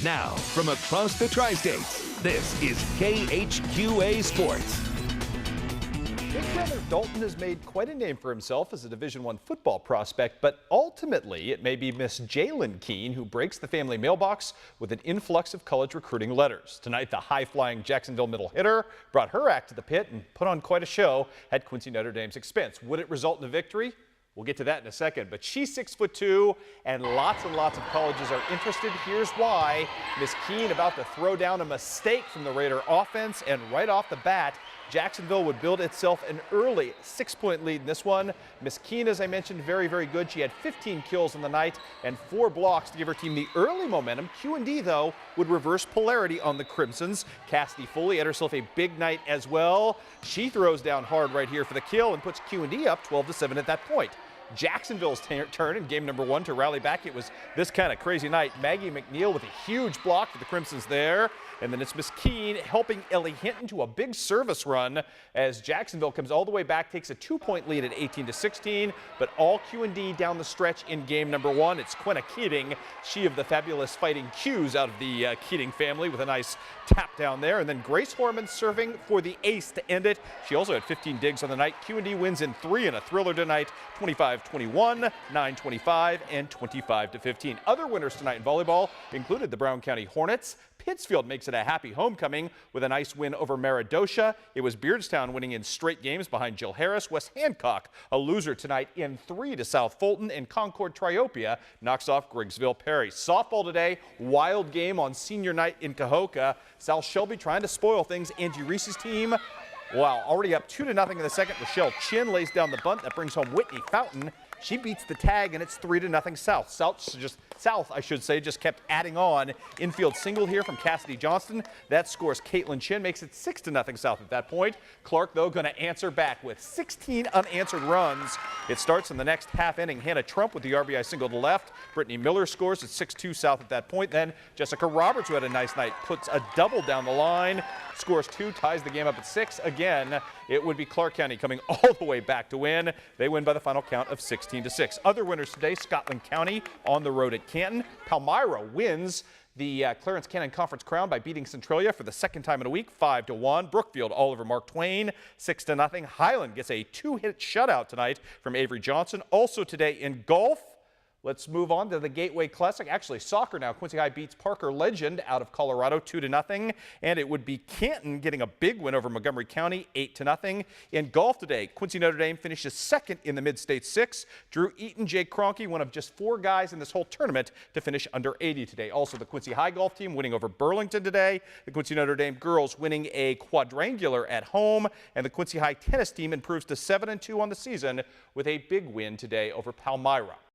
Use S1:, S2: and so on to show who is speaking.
S1: Now, from across the Tri-States, this is KHQA Sports.
S2: Big brother Dalton has made quite a name for himself as a Division I football prospect, but ultimately it may be Miss Jalen Keene who breaks the family mailbox with an influx of college recruiting letters. Tonight, the high-flying Jacksonville middle hitter brought her act to the pit and put on quite a show at Quincy Notre Dame's expense. Would it result in a victory? We'll get to that in a second, but she's 6'2", and lots of colleges are interested. Here's why. Miss Keene about to throw down a mistake from the Raider offense, and right off the bat, Jacksonville would build itself an early 6-point lead in this one. Miss Keene, as I mentioned, very good. She had 15 kills in the night and 4 blocks to give her team the early momentum. QND, though, would reverse polarity on the Crimsons. Cassidy Foley had herself a big night as well. She throws down hard right here for the kill and puts QND up 12-7 at that point. Jacksonville's turn in game number 1 to rally back. It was this kind of crazy night. Maggie McNeil with a huge block for the Crimsons there. And then it's Miss Keene helping Ellie Hinton to a big service run as Jacksonville comes all the way back, takes a 2-point lead at 18-16, but all QND down the stretch in game number 1. It's Quenna Keating, she of the fabulous Fighting Qs out of the Keating family with a nice tap down there. And then Grace Horman serving for the ace to end it. She also had 15 digs on the night. QND wins in 3 in a thriller tonight, 25-21, 9-25, and 25-15. Other winners tonight in volleyball included the Brown County Hornets. Pittsfield makes it a happy homecoming with a nice win over Meridosha. It was Beardstown winning in straight games behind Jill Harris. West Hancock, a loser tonight in 3 to South Fulton, and Concord Triopia knocks off Griggsville Perry. Softball today, wild game on senior night in Cahokia. South Shelby trying to spoil things. Angie Reese's team, wow, already up 2-0 in the second. Rochelle Chin lays down the bunt that brings home Whitney Fountain. She beats the tag, and it's 3-0 South. South, I should say, just kept adding on. Infield single here from Cassidy Johnston. That scores Caitlin Chin, makes it 6-0 South at that point. Clark, though, going to answer back with 16 unanswered runs. It starts in the next half inning. Hannah Trump with the RBI single to left. Brittany Miller scores at 6-2 South at that point. Then Jessica Roberts, who had a nice night, puts a double down the line, scores 2, ties the game up at 6. Again, it would be Clark County coming all the way back to win. They win by the final count of 16-6. Other winners today, Scotland County on the road at Canton. Palmyra wins the Clarence Cannon Conference crown by beating Centralia for the second time in a week, 5-1. Brookfield all over Mark Twain, 6-0. Highland gets a 2-hit shutout tonight from Avery Johnson. Also today in golf, let's move on to the Gateway Classic. Actually, soccer now. Quincy High beats Parker Legend out of Colorado 2-0. And it would be Canton getting a big win over Montgomery County 8-0. In golf today, Quincy Notre Dame finishes second in the Mid-State 6. Drew Eaton, Jake Kroenke, one of just 4 guys in this whole tournament to finish under 80 today. Also, the Quincy High golf team winning over Burlington today. The Quincy Notre Dame girls winning a quadrangular at home. And the Quincy High tennis team improves to 7-2 on the season with a big win today over Palmyra.